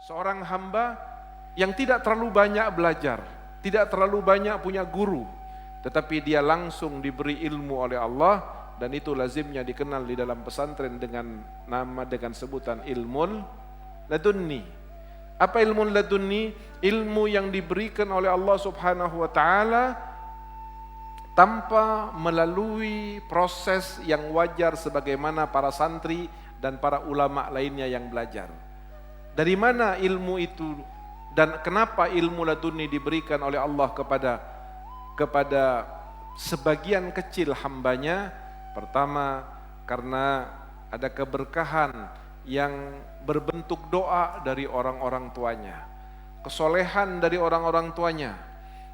Seorang hamba yang tidak terlalu banyak belajar, tidak terlalu banyak punya guru, tetapi dia langsung diberi ilmu oleh Allah, dan itu lazimnya dikenal di dalam pesantren dengan sebutan ilmu ladunni. Apa ilmu ladunni? Ilmu yang diberikan oleh Allah Subhanahu wa taala tanpa melalui proses yang wajar sebagaimana para santri dan para ulama lainnya yang belajar. Dari mana ilmu itu dan kenapa ilmu laduni diberikan oleh Allah kepada sebagian kecil hambanya? Pertama, karena ada keberkahan yang berbentuk doa dari orang-orang tuanya, kesolehan dari orang-orang tuanya.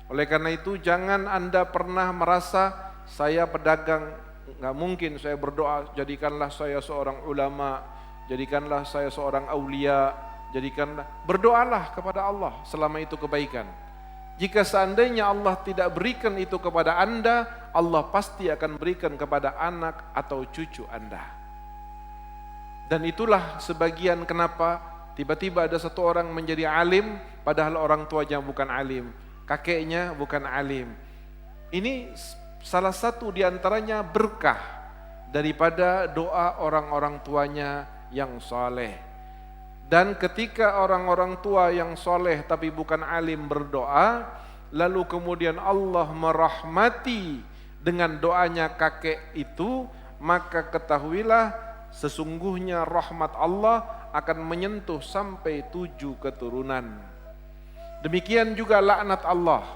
Oleh karena itu jangan Anda pernah merasa saya pedagang, nggak mungkin saya berdoa jadikanlah saya seorang ulama, jadikanlah saya seorang aulia, berdoalah kepada Allah selama itu kebaikan. Jika seandainya Allah tidak berikan itu kepada Anda, Allah pasti akan berikan kepada anak atau cucu Anda. Dan itulah sebagian kenapa tiba-tiba ada satu orang menjadi alim padahal orang tuanya bukan alim, kakeknya bukan alim. Ini salah satu diantaranya berkah daripada doa orang-orang tuanya yang saleh. Dan ketika orang-orang tua yang soleh tapi bukan alim berdoa, lalu kemudian Allah merahmati dengan doanya kakek itu, maka ketahuilah sesungguhnya rahmat Allah akan menyentuh sampai 7 keturunan. Demikian juga laknat Allah.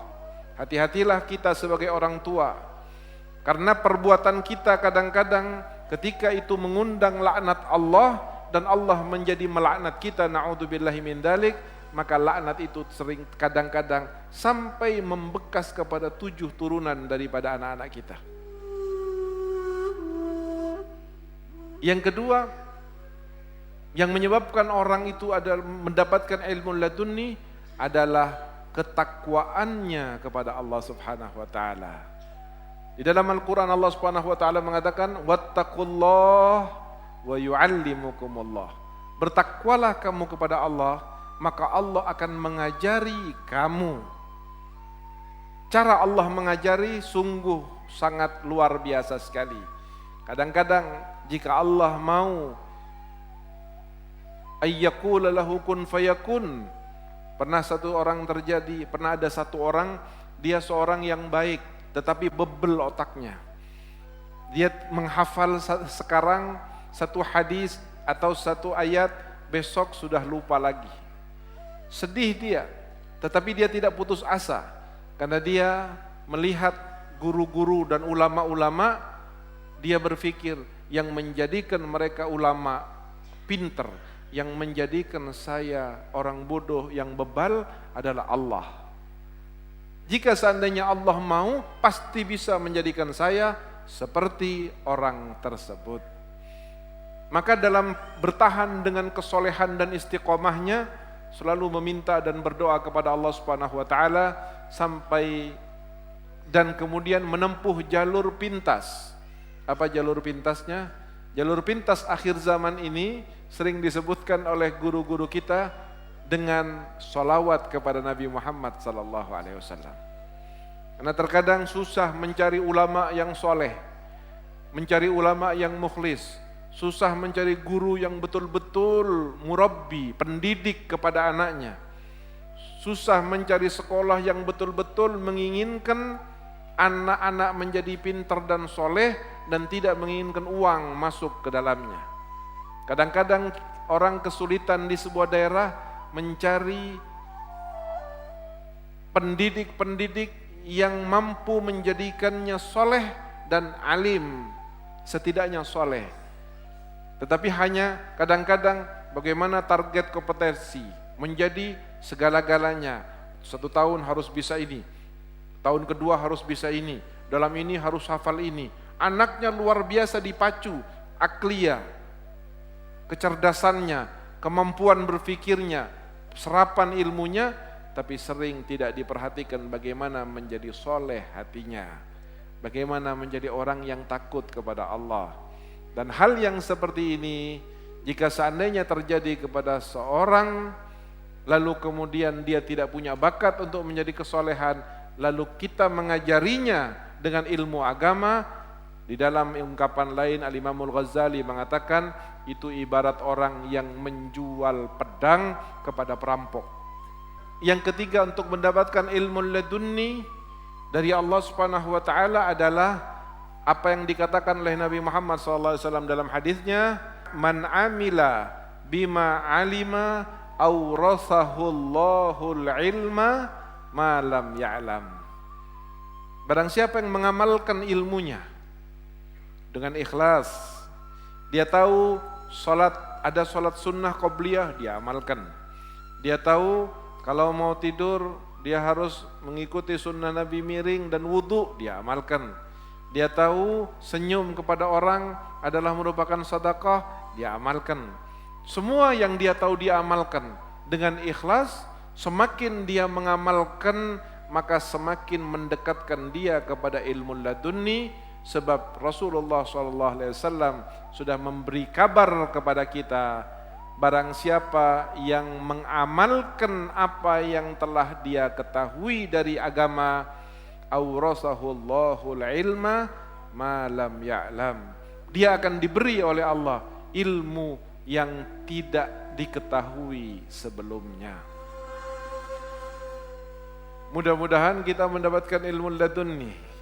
Hati-hatilah kita sebagai orang tua, karena perbuatan kita kadang-kadang ketika itu mengundang laknat Allah, dan Allah menjadi melaknat kita, na'udzubillahi min dzalik, maka laknat itu sering kadang-kadang sampai membekas kepada 7 turunan daripada anak-anak kita. Yang kedua, yang menyebabkan orang itu adalah mendapatkan ilmu ladunni adalah ketakwaannya kepada Allah Subhanahu wa taala. Di dalam Al-Qur'an Allah Subhanahu wa taala mengatakan wattaqullah wa yu'allimukumullah. Bertakwalah kamu kepada Allah, maka Allah akan mengajari kamu. Cara Allah mengajari sungguh sangat luar biasa sekali. Kadang-kadang jika Allah mau ayyaqula lahu kun fayakun, pernah ada satu orang, dia seorang yang baik tetapi bebel otaknya. Dia menghafal sekarang satu hadis atau satu ayat, besok sudah lupa lagi. Sedih dia, tetapi dia tidak putus asa, karena dia melihat guru-guru dan ulama-ulama, dia berpikir yang menjadikan mereka ulama pinter, yang menjadikan saya orang bodoh yang bebal adalah Allah. Jika seandainya Allah mau, pasti bisa menjadikan saya seperti orang tersebut. Maka dalam bertahan dengan kesolehan dan istiqomahnya, selalu meminta dan berdoa kepada Allah Subhanahu wa taala sampai dan kemudian menempuh jalur pintas. Apa jalur pintasnya? Jalur pintas akhir zaman ini sering disebutkan oleh guru-guru kita dengan sholawat kepada Nabi Muhammad sallallahu alaihi wasallam. Karena terkadang susah mencari ulama yang soleh, mencari ulama yang mukhlis, susah mencari guru yang betul-betul murabbi, pendidik kepada anaknya. Susah mencari sekolah yang betul-betul menginginkan anak-anak menjadi pintar dan soleh dan tidak menginginkan uang masuk ke dalamnya. Kadang-kadang orang kesulitan di sebuah daerah mencari pendidik-pendidik yang mampu menjadikannya soleh dan alim, setidaknya soleh. Tetapi hanya kadang-kadang bagaimana target kompetensi menjadi segala-galanya. 1 tahun harus bisa ini, tahun kedua harus bisa ini, dalam ini harus hafal ini. Anaknya luar biasa dipacu, aklia, kecerdasannya, kemampuan berpikirnya, serapan ilmunya, tapi sering tidak diperhatikan bagaimana menjadi soleh hatinya, bagaimana menjadi orang yang takut kepada Allah. Dan hal yang seperti ini jika seandainya terjadi kepada seorang lalu kemudian dia tidak punya bakat untuk menjadi kesolehan, lalu kita mengajarinya dengan ilmu agama. Di dalam ungkapan lain Al-Imamul Ghazali mengatakan itu ibarat orang yang menjual pedang kepada perampok. Yang ketiga, untuk mendapatkan ilmu ladunni dari Allah Subhanahu wa taala adalah apa yang dikatakan oleh Nabi Muhammad SAW dalam hadisnya, man amila bima alima awrasahullahul ilma ma lam ya'lam. Barang siapa yang mengamalkan ilmunya dengan ikhlas, dia tahu ada salat sunnah qabliyah, dia amalkan. Dia tahu kalau mau tidur dia harus mengikuti sunnah Nabi miring dan wudu, dia amalkan. Dia tahu senyum kepada orang adalah merupakan sedekah, dia amalkan. Semua yang dia tahu dia amalkan dengan ikhlas. Semakin dia mengamalkan, maka semakin mendekatkan dia kepada ilmu ladunni. Sebab Rasulullah SAW sudah memberi kabar kepada kita, barang siapa yang mengamalkan apa yang telah dia ketahui dari agama, awrasahullahul ilma ma lam ya'lam, dia akan diberi oleh Allah ilmu yang tidak diketahui sebelumnya. Mudah-mudahan kita mendapatkan ilmu ladunni.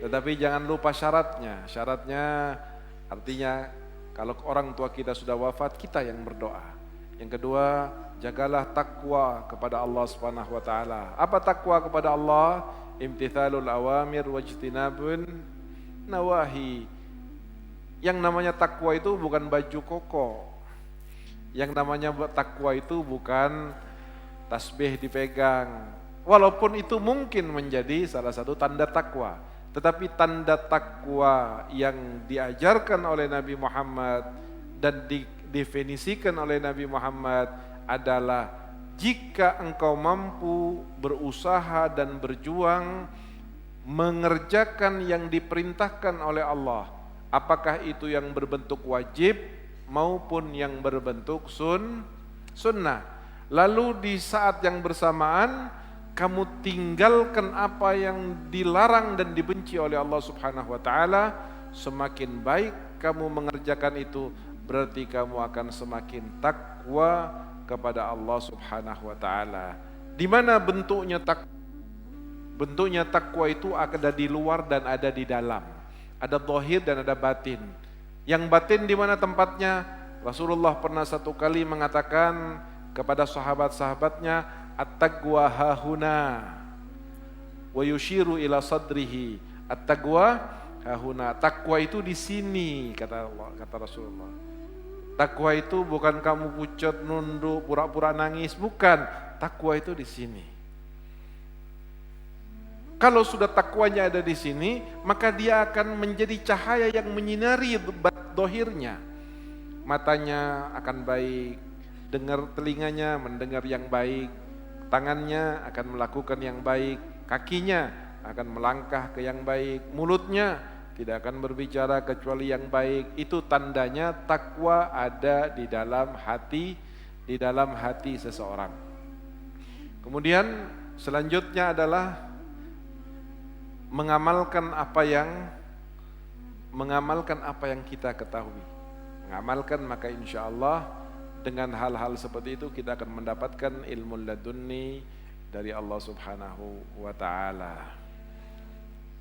Tetapi jangan lupa syaratnya. Syaratnya artinya kalau orang tua kita sudah wafat, kita yang berdoa. Yang kedua, jagalah takwa kepada Allah Subhanahu wa taala. Apa takwa kepada Allah? Imtithalul awamir wajtinabun nawahi. Yang namanya takwa itu bukan baju koko. Yang namanya takwa itu bukan tasbih dipegang. Walaupun itu mungkin menjadi salah satu tanda takwa. Tetapi tanda takwa yang diajarkan oleh Nabi Muhammad dan didefinisikan oleh Nabi Muhammad adalah jika engkau mampu berusaha dan berjuang mengerjakan yang diperintahkan oleh Allah, apakah itu yang berbentuk wajib maupun yang berbentuk sunnah. Lalu di saat yang bersamaan kamu tinggalkan apa yang dilarang dan dibenci oleh Allah Subhanahu wa taala, semakin baik kamu mengerjakan itu, berarti kamu akan semakin takwa kepada Allah Subhanahu wa taala. Di mana bentuknya takwa? Bentuknya takwa itu ada di luar dan ada di dalam. Ada zahir dan ada batin. Yang batin di mana tempatnya? Rasulullah pernah satu kali mengatakan kepada sahabat-sahabatnya, at-taqwa hahuna wa yushiru ila sadrihi. At-taqwa hahuna. Takwa itu di sini, kata Rasulullah. Takwa itu bukan kamu pucat, nunduk, pura-pura nangis, bukan. Takwa itu di sini. Kalau sudah takwanya ada di sini, maka dia akan menjadi cahaya yang menyinari dohirnya. Matanya akan baik, dengar telinganya mendengar yang baik, tangannya akan melakukan yang baik, kakinya akan melangkah ke yang baik, mulutnya tidak akan berbicara kecuali yang baik. Itu tandanya takwa ada di dalam hati seseorang. Kemudian selanjutnya adalah mengamalkan apa yang kita ketahui. Mengamalkan, maka insya Allah dengan hal-hal seperti itu kita akan mendapatkan ilmu ladunni dari Allah Subhanahu wa taala.